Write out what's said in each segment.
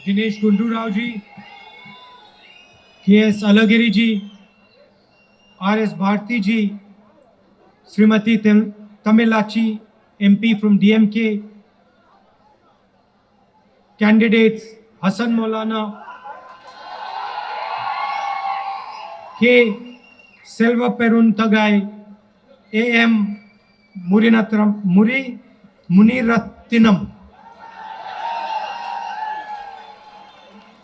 Dinesh Gundu Rao ji, K.S. Alagiri ji, R.S. Bharti ji, Srimati Tamilachi, MP from DMK, candidates Hassan Maulana, K. Selva Perun Tagai, A.M. Munirattinam,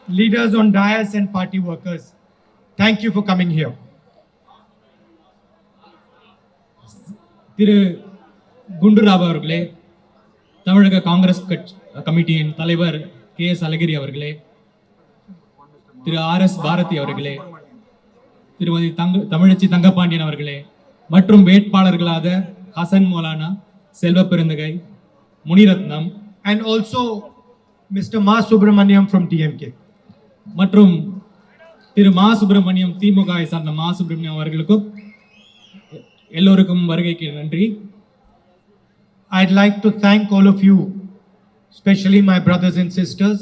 leaders on dais and party workers. Thank you for coming here. திரு குண்டுராவ் அவர்களே, தமிழக காங்கிரஸ் கமிட்டியின் தலைவர் K.S. அழகிரி அவர்களே, திரு R.S. Bharathi அவர்களே, திருமதி தமிழச்சி தங்கபாண்டியன் அவர்களே மற்றும் வேட்பாளர்களாக Hasan Maulana, Selva Perunthagai, Muniratnam and also Mr. Ma Subramaniam from DMK மற்றும் திரு மா சுப்பிரமணியம் திமுகவை சார்ந்த மா சுப்பிரமணியம் அவர்களுக்கும் எல்லோருக்கும் வருகைக்கு நன்றி. I'd like to thank all of you, especially my brothers and sisters,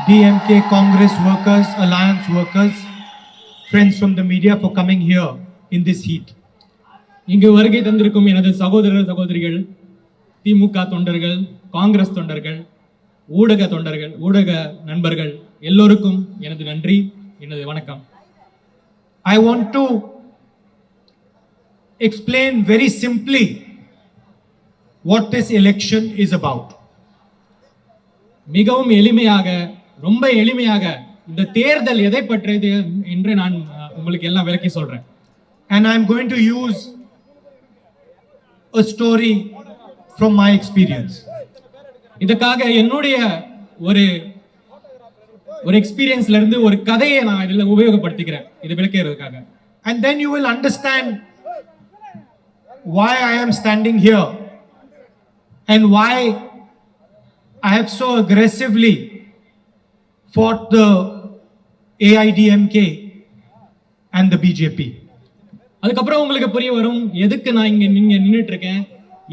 DMK Congress workers, Alliance workers, friends from the media for coming here in this heat. இங்கு வருகை தந்திருக்கும் எனது சகோதரர் சகோதரிகள், திமுக தொண்டர்கள், காங்கிரஸ் தொண்டர்கள், ஊடக தொண்டர்கள், ஊடக நண்பர்கள் எல்லோருக்கும் எனது நன்றி, எனது வணக்கம். I want to explain very simply what this election is about. மிகவும் எளிமையாக, ரொம்ப எளிமையாக இந்த தேர்தல் எதை பற்றியது என்று நான் உங்களுக்கு எல்லாம் விளக்கி சொல்றேன். And I'm going to use a story from my experience. இதுக்காக என்னுடைய ஒரு எக்ஸ்பீரியன்ஸ்ல இருந்து ஒரு கதையை நான் இதுல உபயோகப்படுத்திக்கிறேன், இது விளக்குறதுக்காக. And then you will understand why I am standing here and why I have so aggressively fought the AIDMK and the BJP. அதுக்கப்புறம் உங்களுக்கு புரிய வரும் எதுக்கு நான் இங்க நின்னுட்டு இருக்கேன்,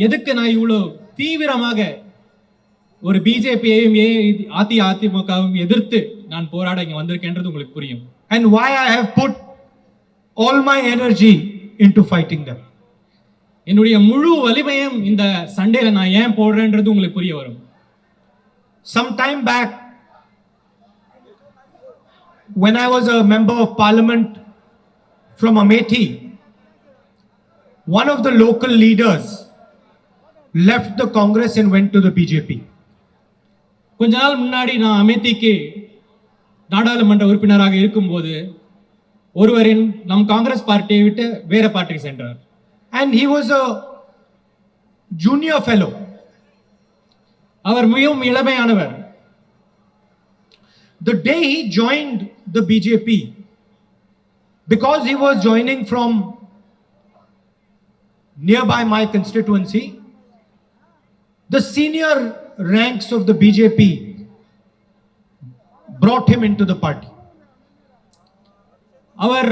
எதுக்கு நான் இவ்வளவு தீவிரமாக ஒரு பிஜேபியையும் அதிமுகவும் எதிர்த்து நான் போராட இங்க வந்திருக்கேன்றது உங்களுக்கு புரியும். And why I have put all my energy into fighting them. என்னுடைய முழு வலிமையும் இந்த சண்டையில நான் ஏன் போடுறேன்றது உங்களுக்கு புரிய வரும். Some time back, when I was a member of parliament from Amethi, one of the local leaders left the Congress and went to the BJP. கொஞ்ச நாள் முன்னாடி நான் அமேத்திக்கு நாடாளுமன்ற உறுப்பினராக இருக்கும்போது ஒருவரின் நம் காங்கிரஸ் பார்ட்டியை விட்டு வேற பார்ட்டிக்கு சென்றார். And he was a junior fellow. அவர் மிகவும் இளமையானவர். The day he joined the BJP, because he was joining from nearby my constituency, the senior ranks of the BJP brought him into the party. அவர்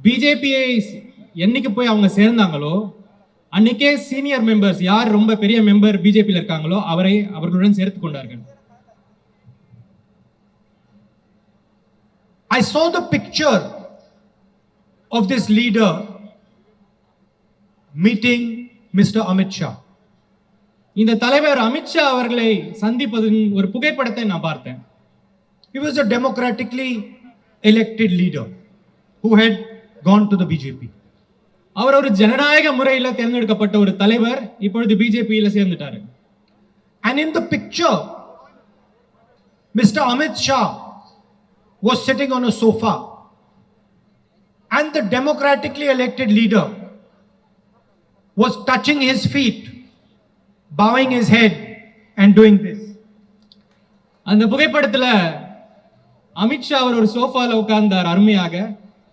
பிஜேபியை என்னைக்கு போய் அவங்க சேர்ந்தாங்களோ அன்னைக்கே senior members, யார் ரொம்ப பெரிய member பிஜேபியில் இருக்காங்களோ அவர்களுடன் சேர்த்து கொண்டார்கள். I saw the picture of this leader meeting Mr. Amit Shah. இந்த தலைவர் அமித்ஷா அவர்களை சந்திப்பதின் ஒரு புகைப்படத்தை நான் பார்த்தேன். He was a democratically elected leader who had gone to the BJP. அவர் ஒரு ஜனநாயக முறையில் தேர்ந்தெடுக்கப்பட்ட ஒரு தலைவர், இப்பொழுது பிஜேபியில் சேர்ந்துட்டாரு. And in the picture, Mr. Amit Shah was sitting on a sofa, and the democratically elected leader was touching his feet, bowing his head and doing this. அந்த புகைப்படத்துல அமித்ஷா அவர் ஒரு சோஃபால உட்கார்ந்தார் அருமையாக.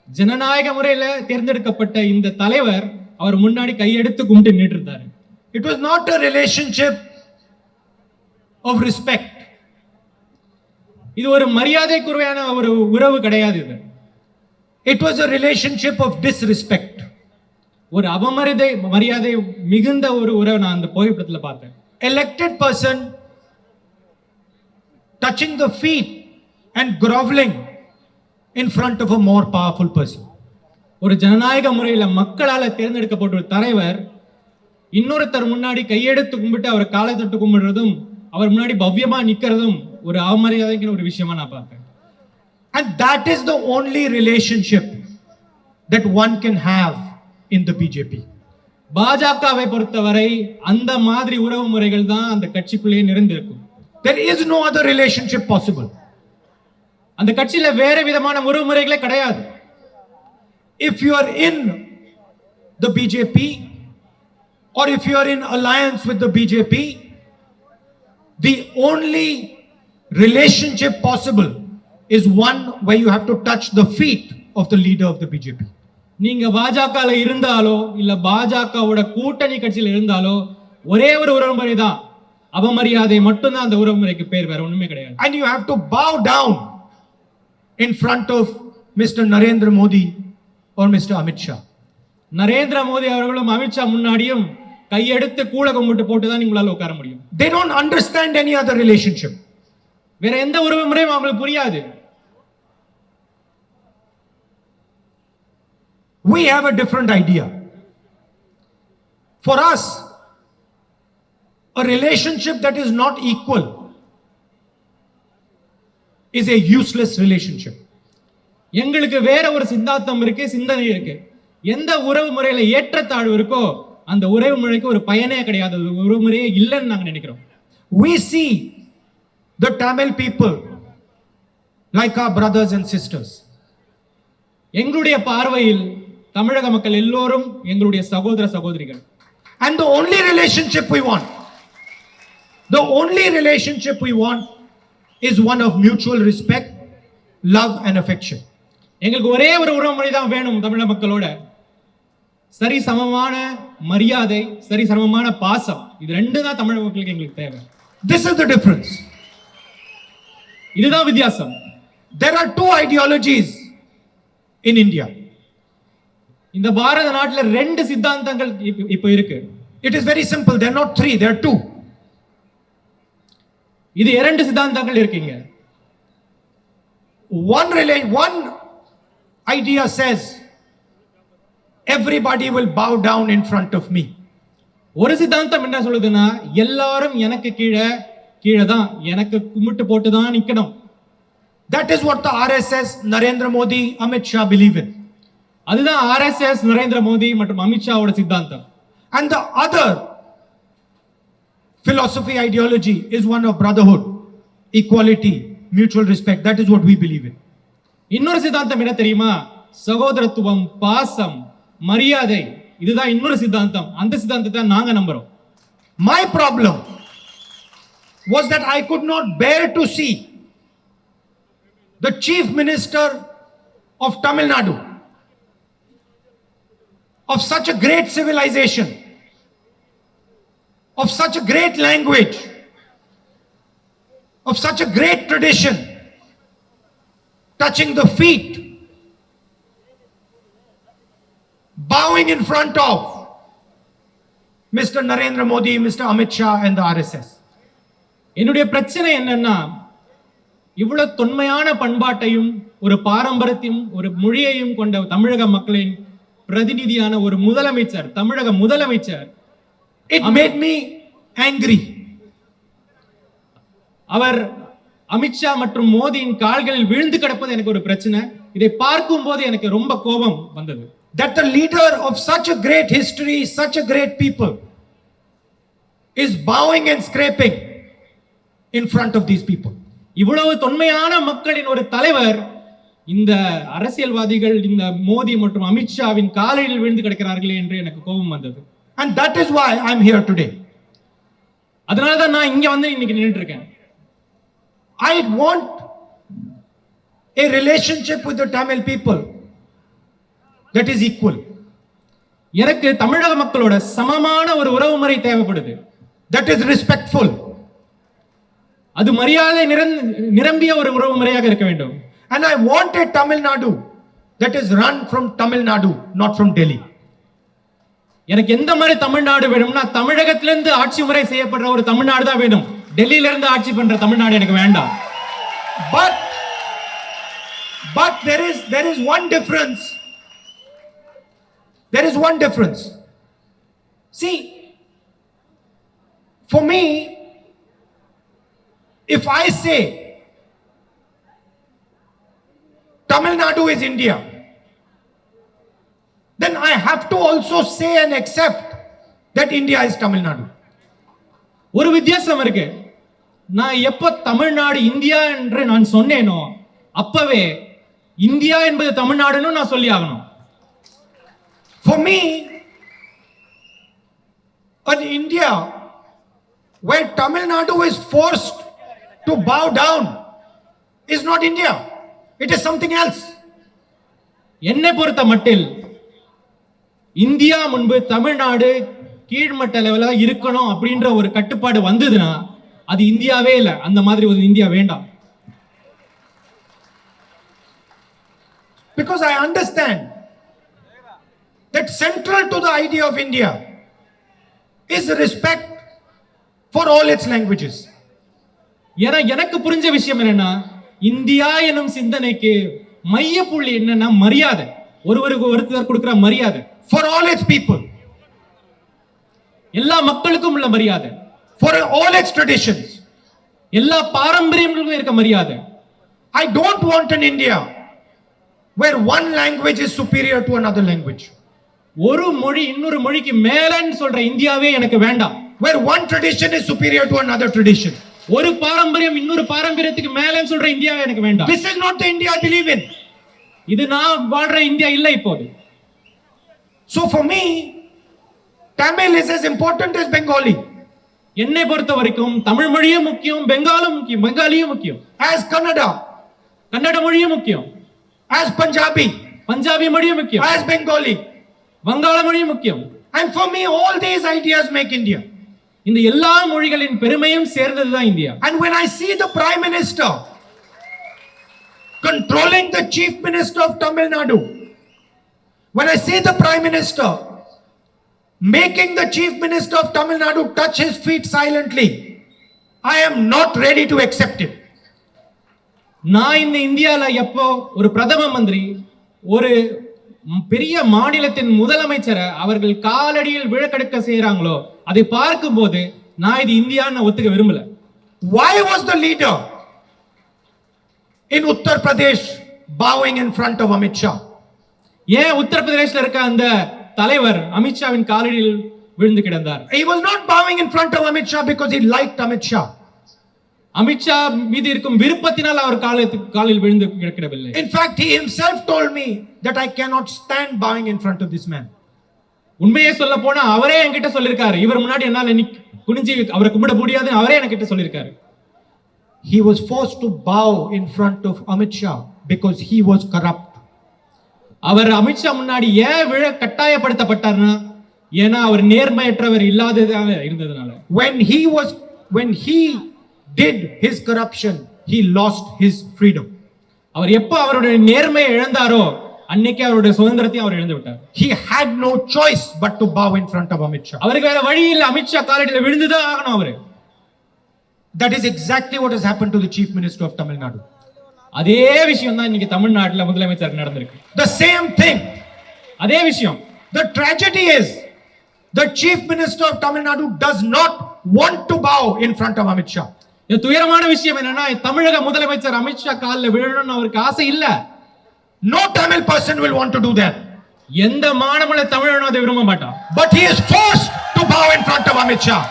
ஜனநாயக முறையில தேர்ந்தெடுக்கப்பட்ட இந்த தலைவர் அவர் முன்னாடி கையெடுத்து கும்பிட்டு நின்னுட்டு இருந்தார். It was not a relationship of respect. இது ஒரு மரியாதைக்குறையான ஒரு உறவு கிடையாது. இது It was a relationship of disrespect. ஒரு மரியாதை மிகுந்த ஒரு உறவை நான் அந்த புகைப்படத்துல பார்த்தேன். Elected person touching the feet and groveling in front of a more powerful person. ஒரு ஜனநாயக முறையில மக்களால தேர்ந்தெடுக்கப்பட்ட ஒரு தலைவர் இன்னொருத்தர் முன்னாடி கையெடுத்து கும்பிட்டு அவர் காலை தொட்டு கும்பிடுறதும் அவர் முன்னாடி பவ்யமா நிக்கிறதும் ஒரு அவமரியாதைங்கிற ஒரு விஷயமா நான் பார்க்கிறேன். And that is the only relationship that one can have in the BJP. பாஜகவை பொறுத்தவரை அந்த மாதிரி உறவு முறைகள் தான் அந்த கட்சிக்குள்ளேயே நிறைந்திருக்கும். There is no other relationship possible. அந்த கட்சியில வேற விதமான உறவு முறைகளே கிடையாது. If you are in the BJP or if you are in alliance with the BJP, the only relationship possible is one where you have to touch the feet of the leader of the BJP. நீங்க பாஜகல இருந்தாலோ இல்ல பாஜகவோட கூட்டணி கட்சியில இருந்தாலோ ஒரே ஒரு உறவு முறை தான், அவமரியாதை மட்டும்தான் அந்த உறவு முறைக்கு பேர், வேற ஒண்ணுமே கிடையாது. And you have to bow down in front of Mr. Narendra Modi or Mr. Amit Shah. Narendra Modi அவர்களும் அமித்ஷா முன்னாடியும் கையெடுத்து கூல கும்பிட்டு போட்டு தான் உங்களால உட்கார முடியும். They don't understand any other relationship. வேற எந்த உறவு முறையும் அவங்களுக்கு புரியாது. We have a different idea. For us, a relationship that is not equal is a useless relationship. எங்களுக்கு வேற ஒரு சித்தாந்தம் இருக்கு, சிந்தனை இருக்கு. எந்த உறவு முறையில ஏற்றத்தாழ்வு இருக்கோ அந்த உறவு முறைக்கு ஒரு பயனே கிடையாது, உறவு முறையே இல்லைன்னு நாங்க நினைக்கிறோம். We see the Tamil people like our brothers and sisters. எங்களுடைய பார்வையில் தமிழக மக்கள் எல்லோரும் எங்களுடைய சகோதர சகோதரிகள். And the only relationship we want is one of mutual respect, love and affection. எங்களுக்கு ஒரே ஒரு உறவு முறை தான் வேணும் தமிழக மக்களோட. சரி சமமான மரியாதை, சரி சமமான பாசம், இது ரெண்டு தான் தமிழக மக்களுக்கு எங்களுக்கு தேவை. This is the difference. இதுதான் வித்தியாசம். There are two ideologies in India. இந்த பாரத நாட்டுல ரெண்டு சித்தாந்தங்கள் இப்ப இருக்கு. It is very simple. There are not three, there are two. இது இரண்டு சித்தாந்தங்கள் இருக்குங்க. One idea says everybody will bow down in front of me. ஒரு சித்தாந்தம் என்ன சொல்லுதுன்னா எல்லாரும் எனக்கு கீழே தான், எனக்கு கும்பிட்டு போட்டு தான் நிக்கணும். That is what the RSS, Narendra Modi, Amit Shah believe in. அதுதான் RSS, நரேந்திர மோடி மற்றும் அமித்ஷாவோட சித்தாந்தம். And the other philosophy, ideology is one of brotherhood, equality, mutual respect. That is what we believe in. இன்னொரு சித்தாந்தம் என்ன தெரியுமா? சகோதரத்துவம், பாசம், மரியாதை, இதுதான் இன்னொரு சித்தாந்தம். அந்த சித்தாந்தத்தை நாங்க நம்புறோம். My problem was that I could not bear to see the chief minister of Tamil Nadu, of such a great civilization, of such a great language, of such a great tradition, touching the feet, bowing in front of Mr. Narendra Modi, Mr. Amit Shah and the RSS. என்னுடைய பிரச்சனை என்னன்னா, இவ்வளவு தொன்மையான பண்பாட்டையும் ஒரு பாரம்பரியத்தையும் ஒரு மொழியையும் கொண்ட தமிழக மக்களின் பிரதிநிதியான ஒரு முதலமைச்சர், தமிழக முதலமைச்சர், It made me angry. அவர் அமித்ஷா மற்றும் மோடியின் கால்களில் விழுந்து கிடப்பது எனக்கு ஒரு பிரச்சனை. இதை பார்க்கும் போது எனக்கு ரொம்ப கோபம் வந்தது. That the leader of such a great history, such a great people is bowing and scraping in front of these people. இவ்வளவு தொன்மையான மக்களின் ஒரு தலைவர் இந்த அரசியல்வாதிகள் இந்த மோடி மற்றும் அமித்ஷாவின் காலில் விழுந்து கிடக்கிறார்களே என்று எனக்கு கோபம் வந்தது. And that is why I'm here today. அதனால தான் நான் இங்க வந்து இன்னைக்கு நின்னுட்டு இருக்கேன். I want a relationship with the Tamil people that is equal. எனக்கு தமிழக மக்களோட சமமான ஒரு உறவு முறை தேவைப்படுது. That is respectful. அது மரியாதை நிரம்பிய ஒரு உறவு முறையாக இருக்க வேண்டும். And I want a Tamil Nadu that is run from Tamil Nadu, not from Delhi. எனக்கு எந்த மாதிரி தமிழ்நாடு வேணும்னா தமிழகத்திலிருந்து ஆட்சி முறை செய்யப்படுற ஒரு தமிழ்நாடு தான் வேணும். டெல்லியில இருந்து ஆட்சி பண்ற தமிழ்நாடு எனக்கு வேண்டாம். But there is one difference. There is one difference. See, for me, if I say Tamil Nadu is India, then I have to also say and accept that India is Tamil Nadu. ஒரு வித்தியாசம் இருக்கு. நான் எப்ப Tamil Nadu India என்று நான் சொன்னேனோ அப்பவே India என்பது தமிழ்நாடுன்னு நான் சொல்லி ஆகணும். For me, an India where Tamil Nadu is forced to bow down is not India. It is something else. என்னை பொறுத்த மட்டில் இந்தியா முன்பு தமிழ்நாடு கீழ்மட்ட லெவலா இருக்கணும் அப்படின்ற ஒரு கட்டுப்பாடு வந்ததுன்னா அது இந்தியாவே இல்லை. அந்த மாதிரி ஒரு இந்தியா வேண்டாம். Because I understand that central to the idea of India is respect for all its languages. ஏன்னா எனக்கு புரிஞ்ச விஷயம் என்னன்னா இந்தியா எனும் சிந்தனைக்கு மைய புள்ளி என்னன்னா மரியாதை. ஒருவருக்கு ஒருத்தர் கொடுக்கிற மரியாதை. For all its people. எல்லா மக்களுக்கும் உள்ள மரியாதை. For all its traditions. எல்லா பாரம்பரியங்களுக்கும் இருக்க மரியாதை. I don't want an India where one language is superior to another language. ஒரு மொழி இன்னொரு மொழிக்கு மேலன்னு சொல்ற இந்தியாவே எனக்கு வேண்டாம். Where one tradition is superior to another tradition. ஒரு பாரம்பரியம் இன்னொரு பாரம்பரியத்துக்கு மேலன்னு சொல்ற இந்தியாவே எனக்கு வேண்டாம். This is not the India I believe in. இது நான் வாழ்ற இந்தியா இல்ல இப்போது. So for me, Tamil is as important as Bengali. என்னை பொறுத்த வரைக்கும் தமிழ் மொழியும் முக்கியம், பெங்காலும் முக்கியம், பெங்காலியும் முக்கியம். As Kannada. கன்னட மொழியும் முக்கியம். As Punjabi. பஞ்சாபி மொழியும் முக்கியம். As Bengali. வங்காள மொழியும் முக்கியம். And for me, all these ideas make India. இந்த எல்லா மொழிகளின் பெருமையும் சேர்ந்ததுதான் India. And when I see the Prime Minister controlling the Chief Minister of Tamil Nadu, when I see the Prime Minister making the Chief Minister of Tamil Nadu touch his feet silently, I am not ready to accept it. நான் இந்த இந்தியால எப்போ ஒரு பிரதம மந்திரி ஒரு பெரிய மாநிலத்தின் முதலமைச்சரை அவர்கள் காலடியில் விழக்கெடுக்க செய்யறாங்களோ அதை பார்க்கும்போது நான் இது இந்தியான்னு ஒத்துக்க விரும்பல. Why was the leader in Uttar Pradesh bowing in front of Amit Shah? ஏன் உத்தரப்பிரதேசல இருக்க அந்த தலைவர் அமித்ஷாவின் காலடியில் விழுந்து கிடந்தார்? He was not bowing in front of Amit Shah because he liked Amit Shah. Amit Shah மீது இருக்கும் விருப்பத்தினால் அவர் காலில் விழுந்து கிடக்கவில்லை. In fact, he himself told me that I cannot stand bowing in front of this man. உண்மையை சொல்ல போனா அவரே என்கிட்ட சொல்லிருக்காரு, இவர் முன்னாடி என்னால குனிஞ்சி அவரை கும்பிட முடியாதுன்னு அவரே என்கிட்ட சொல்லிருக்காரு. He was forced to bow in front of Amit Shah because he was corrupt. அவர் அமித்ஷா முன்னாடி ஏன் விழ கட்டாயப்படுத்தப்பட்டார்னா ஏன்னா அவர் நேர்மையற்றவர் இல்லாததாக இருந்ததுனால. When he did his corruption, he lost his freedom. அவர் எப்ப அவருடைய நேர்மையை இழந்தாரோ அன்னைக்கு அவருடைய சுதந்திரத்தை அவர் இழந்து விட்டார். He had no choice but to bow in front of Amit Shah. அவருக்கு வேற வழி இல்ல, அமித்ஷா காலடியில விழுந்துதான் ஆகணும் அவரு. That is exactly what has happened to the Chief Minister of Tamil Nadu. அதே விஷயம் தான் இன்னைக்கு தமிழ்நாட்டுல முதலமைச்சருக்கு நடந்திருக்கு. The same thing. அதே விஷயம். The tragedy is the Chief Minister of Tamil Nadu does not want to bow in front of Amit Shah. இந்த துயரமான விஷயம் என்னன்னா தமிழக முதலமைச்சர் அமித்ஷா காலில் விழணும்னு அவருக்கு ஆசை இல்ல. No Tamil person will want to do that. எந்த மாநில தமிழனும் அதை விரும்ப மாட்டான். But he is forced to bow in front of Amit Shah.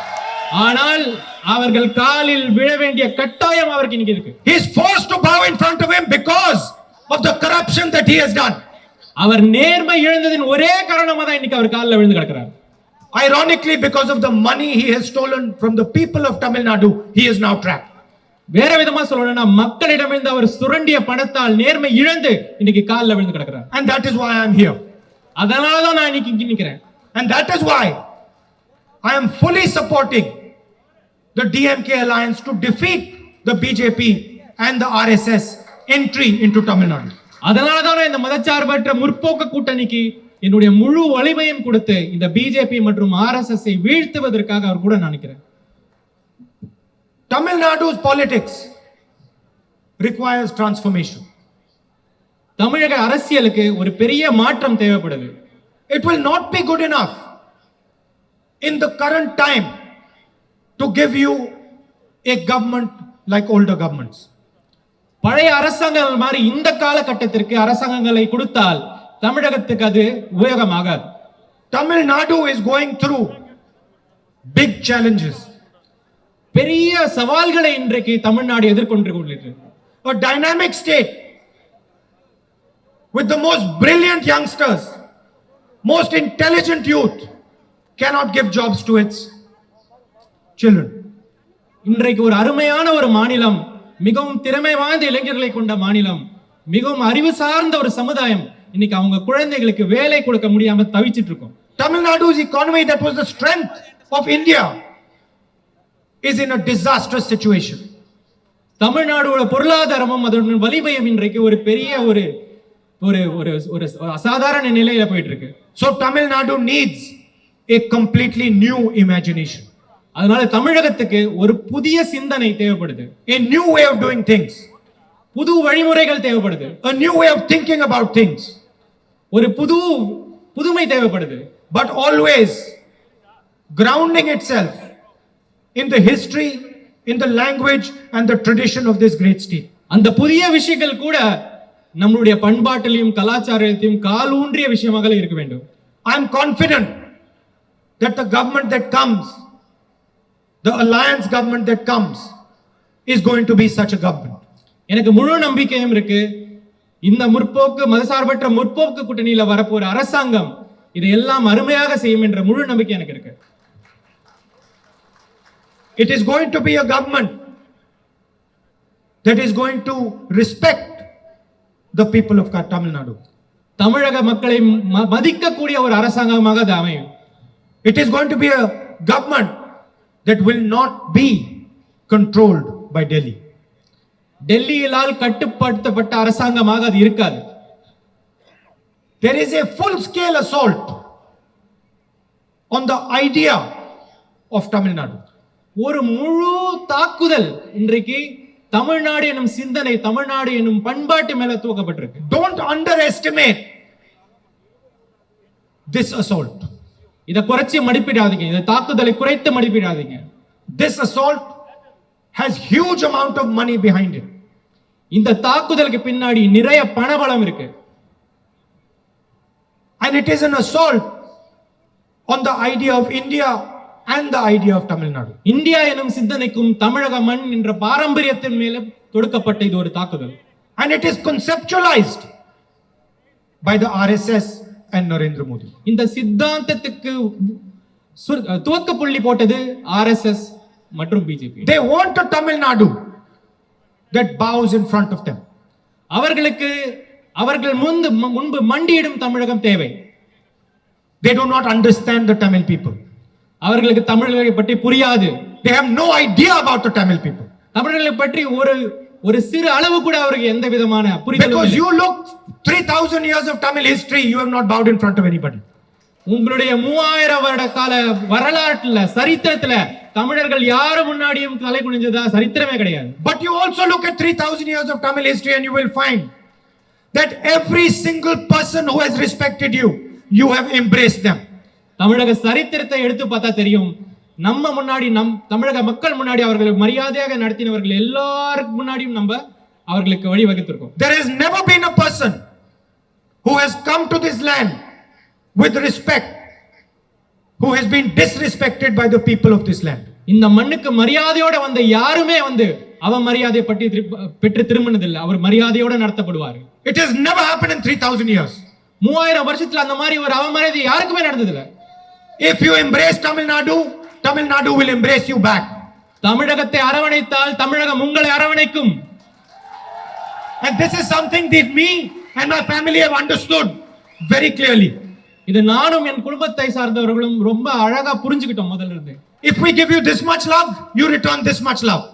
ஆனால் அவர்கள் காலில் விழ வேண்டிய கட்டாயம் அவருக்கு இன்னைக்கு இருக்கு. He is forced to bow in front of him because of the corruption that he has done. அவர் நேர்மை இழந்ததின் ஒரே காரணமா தான் இன்னைக்கு அவர் காலில் விழுந்து கிடக்கிறார். Ironically, because of the money he has stolen from the people of Tamil Nadu, he is now trapped. வேற விதமா சொல்லணும்னா மக்களிடமிருந்து அவர் சுரண்டிய பணத்தால் நேர்மை இழந்து இன்னைக்கு காலில் விழுந்து கிடக்கிறார். And that is why I am here. அதனால தான் நான் இன்னைக்கு இங்க நிக்கிறேன். And that is why I am fully supporting the DMK alliance to defeat the BJP and the RSS entry into Tamil Nadu. அதனால தான் நான் இந்த மதச்சார்பற்ற முற்போக்கு கூட்டணிக்கு என்னுடைய முழு வலிமையும் கொடுத்து இந்த பிஜேபி மற்றும் ஆர்எஸ்எஸ் வீழ்த்துவதற்காக அவர் கூட நினைக்கிறேன். Tamil Nadu's politics requires transformation. தமிழக அரசியலுக்கு ஒரு பெரிய மாற்றம் தேவைப்படுது. It will not be good enough in the current time to give you a government like older governments. பழைய அரசாங்கங்கள் மாதிரி இந்த காலகட்டத்திற்கு அரசாங்கங்களை கொடுத்தால் தமிழகத்துக்கு அது உபயோகமாகாது. Tamil Nadu is going through big challenges. பெரிய சவால்களை இன்றைக்கு Tamil Nadu எதிர்கொண்டிருக்கிறது. A dynamic state with the most brilliant youngsters, most intelligent youth cannot give jobs to its children. இன்றைக்கு ஒரு அருமையான ஒரு மாநிலம், மிகவும் திறமை வாய்ந்த இளைஞர்களை கொண்ட மாநிலம், மிகவும் அறிவு சார்ந்த ஒரு சமுதாயம், இன்னைக்கு அவங்க குழந்தைகளுக்கு வேலை கொடுக்க முடியாம தவிச்சிட்டு இருக்கோம். Tamil Nadu's economy that was the strength of India is in a disastrous situation. தமிழ்நாடோட பொருளாதாரமும் அதோட வலிமையும் இன்றைக்கு ஒரு பெரிய ஒரு ஒரு ஒரு ஒரு அசாதாரண நிலையில போயிட்டு இருக்கு. So Tamil Nadu needs a completely new imagination. அதனால தமிழகத்துக்கு ஒரு புதிய சிந்தனை தேவைப்படுது. A new way of doing things. புது வழிமுறைகள் தேவைப்படுது. A new way of thinking about things. ஒரு புதுமை தேவைப்படுது. But always grounding itself in the history, in the language and the tradition of this great state. அந்த புதிய விஷயங்கள் கூட நம்மளுடைய பண்பாட்டிலையும் கலாச்சாரத்தையும் காலூன்றிய விஷயமாக இருக்க வேண்டும். I am confident that the government that comes, the alliance government that comes, is going to be such a government. எனக்கு முழு நம்பிக்கையும் இருக்கு, இந்த முற்போக்கு மதசார்பற்ற முற்போக்கு கூட்டணியில வரப்போற அரசாங்கம் இதை எல்லாம் அருமையாக செய்யும் என்ற முழு நம்பிக்கை எனக்கு இருக்கு. It is going to be a government that is going to respect the people of Tamil Nadu. தமிழக மக்களை மதிக்கக்கூடிய ஒரு அரசாங்கமாக அது அமையும். It is going to be a government that will not be controlled by Delhi. டெல்லியிலால் கட்டுப்படுத்தப்பட்ட அரசாங்கமாக அது இருக்காது. There is a full scale assault on the idea of Tamil Nadu. ஒரு முழு தாக்குதல் இன்றைக்கு தமிழ்நாடு எனும் சிந்தனை, தமிழ்நாடு எனும் பண்பாட்டு மேல தூக்கப்பட்டிருக்கு. Don't underestimate this assault. இத குறைச்சு மதிப்பிடாதீங்க, இந்த தாக்குதலை குறைத்து மதிப்பிடாதீங்க. This assault has huge amount of money behind it. இந்த தாக்குதலுக்கு பின்னாடி நிறைய பணபலம் இருக்கு. And it is an assault on the idea of India and the idea of Tamil Nadu. India எனும் சிந்தனைக்கும் தமிழக மண் என்ற பாரம்பரியத்தின் மேல தொடுக்கப்பட்ட இது ஒரு தாக்குதல். And it is conceptualized by the RSS and Narendra Modi. இந்த சித்தாந்தத்துக்கு துவக்க புள்ளி போட்டது RSS மற்றும் BJP. They want a Tamil Nadu that bows in front of them. அவர்கள் முன்பு மண்டியிடும் தமிழகம் தேவை. They do not understand the Tamil people. அவர்களுக்கு தமிழர்களை பற்றி புரியாது. They have no idea about the Tamil people. தமிழர்களை பற்றி ஒரு சிறு அளவு கூட அவருக்கு எந்த விதமான புரிதலும் இல்லை. Because you look 3000 years of Tamil history, you have not bowed in front of anybody. உங்களுடைய 3000 வருட கால வரலாற்றுல சரித்திரத்துல தமிழர்கள் யாரு முன்னாடியும் தலை குனிஞ்சதா சரித்திரமே கிடையாது. But you also look at 3000 years of Tamil history and you will find that every single person who has respected you, you have embraced them. தமிழக சரித்திரத்தை எடுத்து பார்த்தா தெரியும், நம்ம முன்னாடி தமிழக மக்கள் முன்னாடி அவர்களை மரியாதையாக நடத்தினவர்கள் எல்லாருக்கும் முன்னாடியும் நம்ம அவர்களுக்கு வழி வகுத்திருக்கோம். There has never been a person who has come to this land with respect who has been disrespected by the people of this land. இந்த மண்ணுக்கு மரியாதையோட வந்த யாருமே அவமரியாதை பற்றி பெற்று திரும்பினதில்லை. அவர் மரியாதையோட நடத்தப்படுவார். It has never happened in 3000 years. 3000 வருஷத்துல அந்த மாதிரி ஒரு அவமரியாதை யாருக்குமே நடந்ததில்லை. If you embrace Tamil Nadu, Tamil Nadu will embrace you back. தமிழகத்தை அரவணைத்தால் தமிழகம் உங்களை அரவணைக்கும். And this is something that me and my family have understood very clearly. இது நானும் என் குடும்பத்தை சார்ந்தவர்களும் ரொம்ப அழகா புரிஞ்சுக்கிட்டோம் முதல்ல இருந்து. If we give you this much love, you return this much love.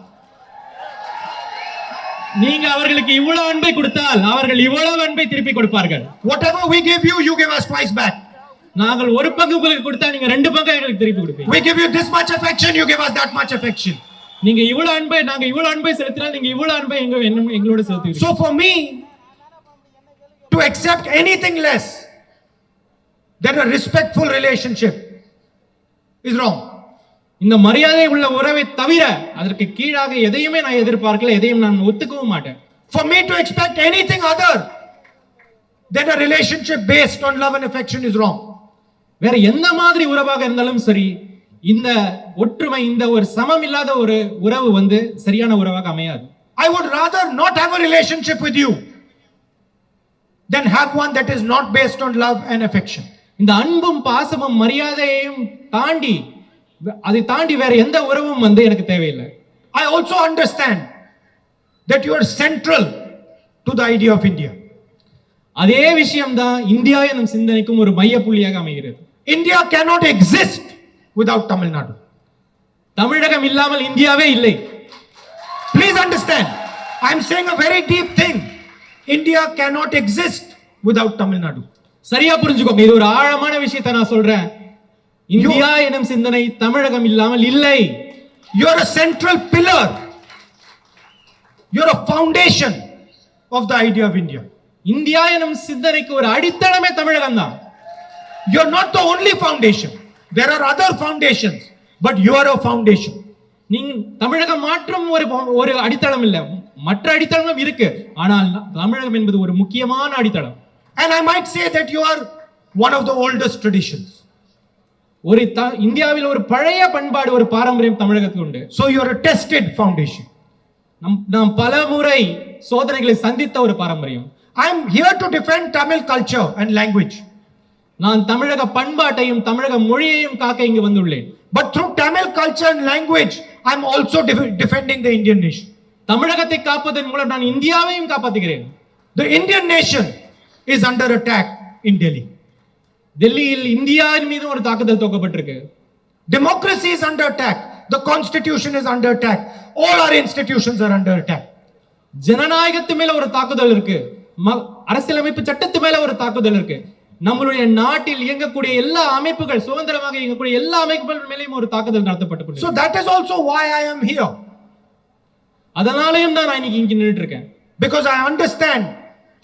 நீங்க அவர்களுக்கு இவ்வளவு அன்பை கொடுத்தால் அவர்கள் இவ்வளவு அன்பை திருப்பி கொடுப்பார்கள். Whatever we give you, you give us twice back. நாங்கள் ஒரு பங்கு உங்களுக்கு கொடுத்தா நீங்க 2 பங்கு எங்களுக்கு திருப்பி கொடுப்பீங்க. We give you this much affection, you give us that much affection. நீங்க இவ்வளவு அன்பை நாங்க இவ்வளவு அன்பை செலுத்தினால் நீங்க இவ்வளவு அன்பை எங்களோட செலுத்துவீங்க. So for me to accept anything less than a respectful relationship is wrong. இந்த மரியாதை உள்ள உறவை தவிர அதற்கு கீழாக எதையுமே நான் எதிர்பார்க்கல, எதையும் நான் ஒத்துக்கவும் மாட்டேன். For me to expect anything other than a relationship based on love and affection is wrong. வேற எந்த மாதிரி உறவாக இருந்தாலும் சரி, இந்த ஒற்றுமை, இந்த ஒரு சமம் இல்லாத ஒரு உறவு சரியான உறவாக அமையாது. I would rather not have a relationship with you than have one that is not based on love and affection. இந்த அன்பும் பாசமும் மரியாதையையும் தாண்டி அதை தாண்டி வேற எந்த உறவும் எனக்கு தேவையில்லை. I also understand that you are central to the idea of India. அதே விஷயம் தான் இந்தியா எனும் சிந்தனைக்கும் ஒரு மைய புள்ளியாக அமைகிறது. India cannot exist without Tamil Nadu. தமிழகம் இல்லாமல் இந்தியாவே இல்லை. Please understand, I am saying a very deep thing. India cannot exist without Tamil Nadu. சரியா புரிஞ்சுக்கோங்க, இது ஒரு ஆழமான விஷயத்தை நான் சொல்றேன். இந்தியா எனும் சிந்தனை தமிழகம் இல்லாமல் இல்லை. You are a central pillar. You are a foundation of the idea of India. India எனும் சிந்தனைக்கு ஒரு அடித்தளமே தமிழகம் தான். You are not the only foundation. There are other foundations, but you are a foundation. நீங்க தமிழகம் மாற்றும் ஒரு அடித்தளம் இல்ல, மற்ற அடித்தளமும் இருக்கு, ஆனால் தமிழகம் என்பது ஒரு முக்கியமான அடித்தளம். And I might say that you are one of the oldest traditions. ஒரு இந்தியாவில் ஒரு பழைய பண்பாடு, ஒரு பாரம்பரியம் தமிழகத்துக்கு உண்டு. So you are a tested foundation. நாம் பல முறை சோதனைகளை சந்தித்த ஒரு பாரம்பரியம். I am here to defend Tamil culture and language. நான் தமிழக பண்பாட்டையும் தமிழக மொழியையும் காக்க இங்கு வந்துள்ளேன். But through Tamil culture and language, I am also defending the Indian nation. தமிழகத்தை காப்பதன் மூலம் நான் இந்தியாவையும் காப்பாற்றுகிறேன். The Indian nation is under attack in Delhi. டெல்லியில் இந்தியாவின் மீது ஒரு தாக்குதல் தொடுக்கப்பட்டிருக்கு. Democracy is under attack. The constitution is under attack. All our institutions are under attack. ஜனநாயகத்து மேல ஒரு தாக்குதல் இருக்கு, அரசியலமைப்பு சட்டத்து மேல ஒரு தாக்குதல் இருக்கு. நம்மளுடைய நாட்டில் இயங்கக்கூடிய எல்லா அமைப்புகள், சுதந்திரமாக இயங்கக்கூடிய எல்லா அமைப்புகள் மேலேயும் ஒரு தாக்குதல் நடத்தப்பட்டு. So that is also why I am here. அதனாலயும் தான் நான் இன்னைக்கு இங்க நின்னுட்டு இருக்கேன். Because I understand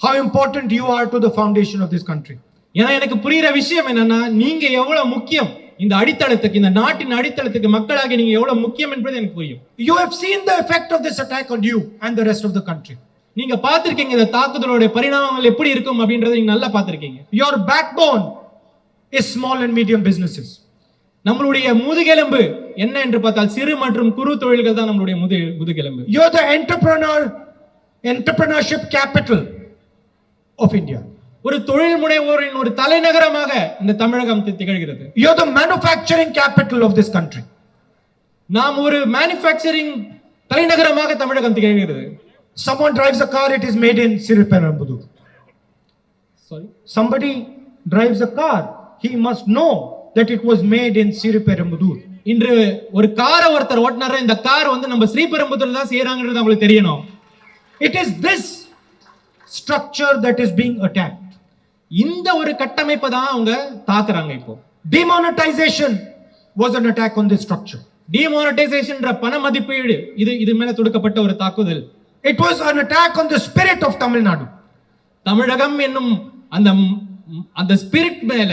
how important you are to the foundation of this country. ஏன்னா எனக்கு புரியுற விஷயம் என்னன்னா, நீங்க எவ்வளவு முக்கியம் இந்த அடித்தளத்துக்கு, இந்த நாட்டின் அடித்தளத்துக்கு மக்களாக நீங்க எவ்வளவு முக்கியம் என்பது எனக்கு புரியும். You have seen the effect of this attack on you and the rest of the country. நீங்க பார்த்திருக்கீங்க இந்த தாக்குதலோட பரிணாமங்கள் எப்படி இருக்கும் அப்படின்றதை நீங்க நல்லா பார்த்திருக்கீங்க. Your backbone is small and medium businesses. நம்மளுடைய முதுகெலும்பு என்ன என்று பார்த்தால் சிறு மற்றும் குறு தொழில்கள் தான் நம்மளுடைய முதுகெலும்பு. You are the entrepreneurship capital of India. ஒரு தொழில் முனைவோரின் ஒரு தலைநகரமாக இந்த தமிழகம் திகழ்கிறது. You are the manufacturing capital of this country. நாம் ஒரு manufacturing தலைநகரமாக தமிழகம் திகழ்கிறது. Someone drives a car, it is made in Siriperambudur. Sorry. Somebody drives a car, he must know that it was made in Siriperambudur. இன்று ஒரு காரை ஒருத்தர் ஓட்டுனாரு, இந்த car நம்ம ஸ்ரீபெரும்புதூர்ல தான் செய்யறாங்கன்றது உங்களுக்கு தெரியணும். It is this structure that is being attacked. இந்த ஒரு கட்டமைப்பை தான் அவங்க தாக்குறாங்க. இப்போ demonetization was an attack on this structure. demonetization பண மதிப்பீடு இது மேல தொடுக்கப்பட்ட ஒரு தாக்குதல். It was an attack on the spirit of Tamil Nadu. தமிழகம் என்னும் அந்த ஸ்பிரிட் மேல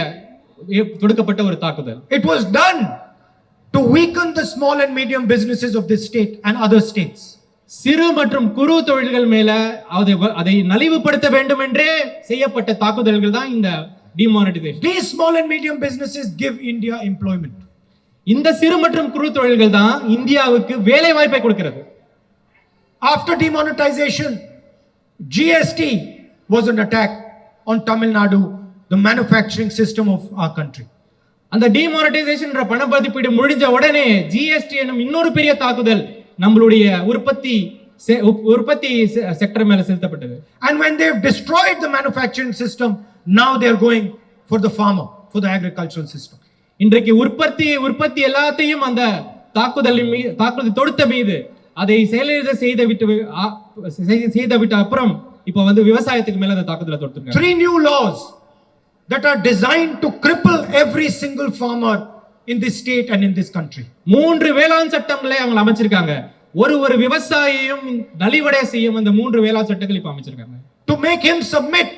தொடுக்கப்பட்ட ஒரு தாக்குதல். It was done to weaken the small and medium businesses of this state and other states. சிறு மற்றும் குறு தொழில்கள் மேல அதை நலிவுபடுத்த வேண்டும் என்றே செய்யப்பட்ட தாக்குதல்கள் தான் இந்த demonetization. These small and medium businesses give India employment. இந்த சிறு மற்றும் குறு தொழில்கள் தான் இந்தியாவுக்கு வேலை வாய்ப்பை கொடுக்கிறது. After demonetization, GST was an attack on Tamil Nadu, the manufacturing system of our country. அந்த demonetization பண மதிப்பீடு முடிஞ்ச உடனே GST எனும் இன்னொரு பெரிய தாக்குதல் நம்மளுடைய உற்பத்தி செக்டர் மேல செலுத்தப்பட்டது. And when they have destroyed the manufacturing system, now they are going for the farmer, for the agricultural system. இன்றைக்கு உற்பத்தி எல்லாத்தையும் அந்த தாக்குதல் தொடுத்த மீது அதை செயலிழக்க செய்து விட்ட அப்புறம் இப்போ விவசாயத்துக்கு மேல அந்த தாக்குதலை தொடுத்துருக்காங்க. 3 new laws that are designed to cripple every single farmer in this state and in this country. 3 வேளாண் சட்டங்களை அவங்க அமைச்சிருக்காங்க. ஒரு விவசாயியும் நலிவடைய செய்யும் அந்த 3 வேளாண் சட்டங்களை இப்ப அமைச்சிருக்காங்க. To make him submit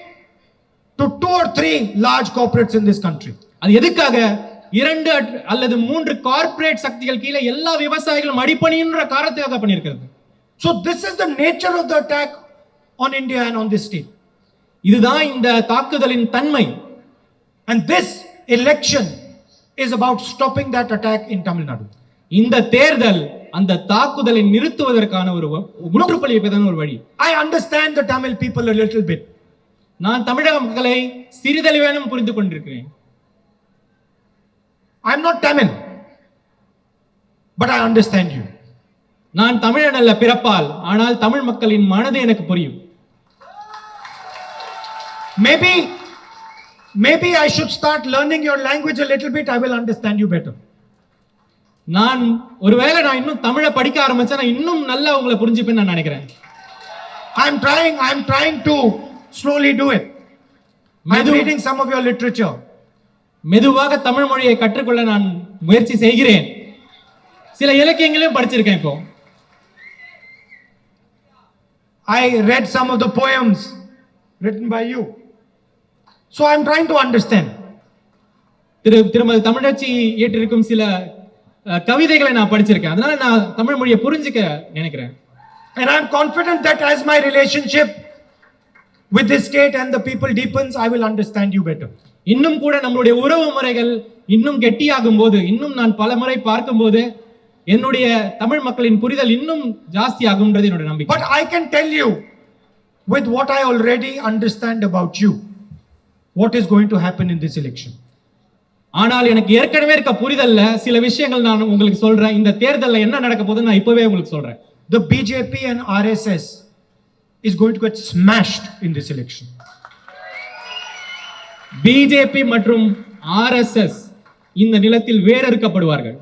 to 2 or 3 large corporates in this country. அது எதுக்காக? 2 அல்லது 3 கார்ப்பரேட் சக்திகள் கீழே எல்லா விவசாயிகளும் அடிபணின்ற காரணத்துக்காக பண்ணியிருக்கிறது. So this is the nature of the attack on India and on this state. இதுதான் இந்த தாக்குதலின் தன்மை. And this election is about stopping that attack in Tamil Nadu. இந்த தேர்தல் அந்த தாக்குதலை நிறுத்துவதற்கான ஒரு முற்றுப்புள்ளியான ஒரு வழி. I understand the Tamil people a little bit. நான் தமிழக மக்களை சிறிதளவேனும் புரிந்து கொண்டிருக்கிறேன். I am not Tamil, but I understand you. நான் தமிழன் அல்ல பிறப்பால், ஆனால் தமிழ் மக்களின் மனது எனக்கு புரியும். Maybe I should start learning your language a little bit. I will understand you better. நான் இன்னும் தமிழை படிக்க ஆரம்பிச்சா நான் இன்னும் நல்லா உங்களை புரிஞ்சுப்பேன்னு நான் நினைக்கிறேன். I am trying to slowly do it. I am reading some of your literature. மெதுவாக தமிழ் மொழியை கற்றுக்கொள்ள நான் முயற்சி செய்கிறேன். சில இலக்கியங்களையும் படிச்சிருக்கேன் இப்போ. I read some of the poems written by you. So I am trying to understand. திருமதி தமிழச்சி இயற்றிருக்கும் சில கவிதைகளை நான் படிச்சிருக்கேன். அதனால நான் தமிழ் மொழியை புரிஞ்சுக்க நினைக்கிறேன். And I am confident that as my relationship with this state and the people deepens, I will understand you better. இன்னும் கூட நம்மளுடைய உறவு முறைகள் இன்னும் கெட்டியாகும் போது, இன்னும் நான் பல முறை பார்க்கும்போது என்னுடைய தமிழ் மக்களின் புரிதல் இன்னும் ஜாஸ்தி ஆகும்ன்றது என்னோட நம்பிக்கை. But I can tell you with what I already understand about you, what is going to happen in this election. ஆனால் எனக்கு ஏற்கனவே இருக்க புரிதல்ல சில விஷயங்கள் நான் உங்களுக்கு சொல்றேன். இந்த தேர்தல்ல என்ன நடக்க போகுதுன்னு நான் இப்பவே உங்களுக்கு சொல்றேன். The BJP and RSS is going to get smashed in this election. BJP மற்றும் ஆர்எஸ்எஸ் இந்த நிலத்தில் வேறறுக்கப்படுவார்கள்.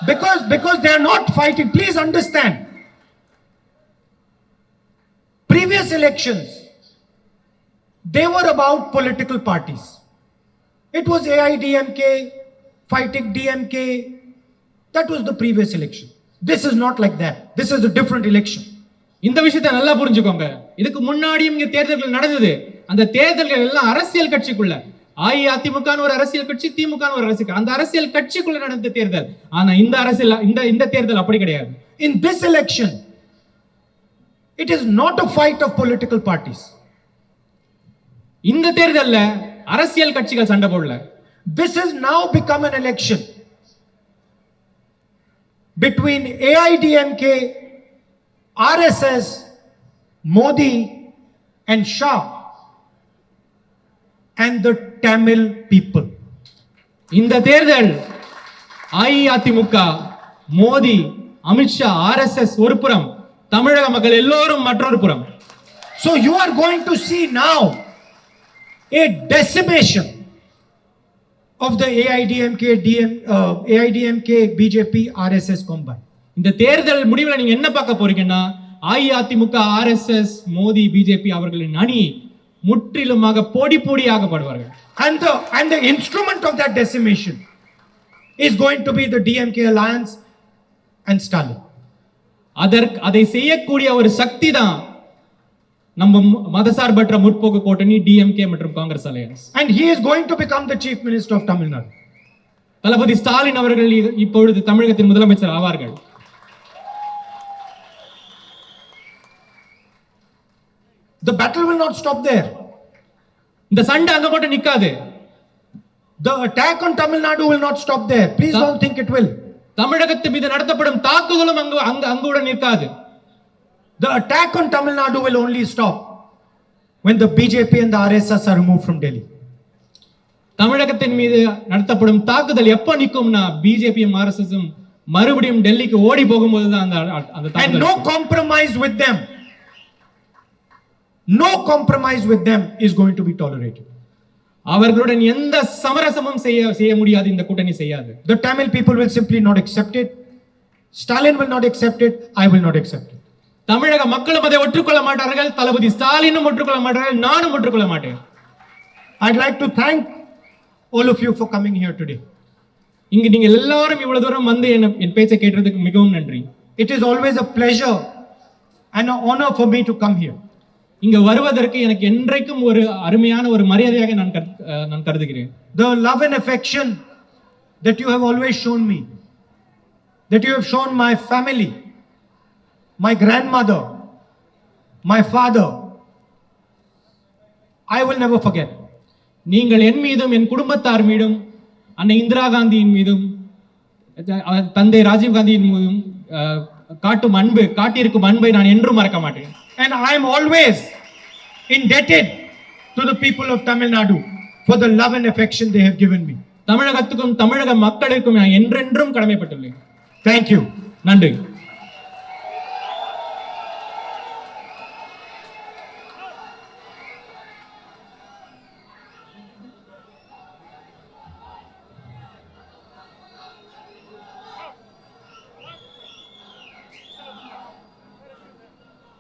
Because they are not fighting. Please understand. Previous elections, they were about political parties. It was AIDMK fighting DMK. That was the previous election. This is not like that. This is a different election. இந்த விஷயத்தை நல்லா புரிஞ்சுக்கோங்க. இதுக்கு முன்னாடியும் இங்க தேர்தல்கள் நடந்தது. அந்த தேர்தல்கள் எல்லாம் அரசியல் கட்சிக்குள்ள, அஇஅதிமுக ஒரு அரசியல் கட்சி, திமுக ஒரு அரசியல், அந்த அரசியல் கட்சிக்குள்ள நடந்த தேர்தல். ஆனா இந்த தேர்தல் அப்படி கிடையாது. In this election, it is not a fight of political parties. இந்த தேர்தல்ல அரசியல் கட்சிகள் சண்டை போடல. This has now become an election between AIDMK, RSS, Modi and Shah and the Tamil people. இந்த தேர்தல் அஇஅதிமுக, மோடி, அமித்ஷா, ஆர்எஸ்எஸ் ஒரு புறம், தமிழக மக்கள் எல்லோரும் மற்றொரு புறம். So you are going to see now a decimation of the AIDMK, BJP, RSS combined. இந்த தேர்தல் முடிவுல நீங்க என்ன பார்க்க போறீங்கன்னா, அஇஅதிமுக, ஆர்எஸ்எஸ், மோடி, பிஜேபி அவர்களின் அணி முற்றிலுமாக பொடியாகப்படுவார்கள். And the instrument of that decimation is going to be the DMK alliance and Stalin. அதை செய்யக்கூடிய ஒரு சக்தி தான் நம்ம மதசார்பற்ற முற்போக்கு கூட்டணி டிஎம்கே மற்றும் Congress alliance. And he is going to become the chief minister of Tamil Nadu. தளபதி ஸ்டாலின் அவர்கள் இப்பொழுது தமிழகத்தின் முதலமைச்சர் ஆவார்கள். The battle will not stop there. இந்த சண்டை அங்க மட்டும் நிக்காது. The attack on Tamil Nadu will not stop there. Please don't think it will. தமிழகத்து மீது நடத்தப்படும் தாக்குதலும் அங்குடன் நிற்காது. The attack on Tamil Nadu will only stop when the BJP and the RSS are removed from Delhi. தமிழகத்தின் மீது நடத்தப்படும் தாக்குதல் எப்ப நிக்கும்னா பிஜேபியும் ஆர்எஸ்எஸும் மறுபடியும் டெல்லிக்கு ஓடி போகும்போது தான் அந்த தாக்குதல். And no compromise with them. No compromise with them is going to be tolerated. அவர்களுடன் எந்த சமரசமும் செய்ய முடியாது, இந்த கூட்டணி செய்யாது. The Tamil people will simply not accept it. Stalin will not accept it. I will not accept it. தமிழக மக்களும் அதை ஒற்றுக்கொள்ள மாட்டார்கள், தளபதி ஸ்டாலினும் ஒற்றுக்கொள்ள மாட்டார்கள், நானும் ஒற்றுக்கொள்ள மாட்டேன். I'd like to thank all of you for coming here today. இங்க நீங்க எல்லாரும் இவ்வளவு தூரம் வந்து என் பேச்சை கேட்டதுக்கு மிகவும் நன்றி. It is always a pleasure and an honor for me to come here. இங்க வருவதற்கு எனக்கு என்றைக்கும் ஒரு அருமையான ஒரு மரியாதையாக நான் கருதுகிறேன். The love and affection that you have always shown me, that you have shown my family, my grandmother, my father, I will never forget. நீங்கள் என் மீதும் என் குடும்பத்தார் மீதும் அன்னை இந்திரா காந்தியின் மீதும் தந்தை ராஜீவ் காந்தியின் மீதும் காட்டியிருக்கும் அன்பை நான் என்றும் மறக்க மாட்டேன். And I am always indebted to the people of Tamil Nadu for the love and affection they have given me. தமிழகத்துக்கும் தமிழக மக்களுக்கும் நான் என்றென்றும் கடமைப்பட்டுள்ளேன். Thank you. நன்றி.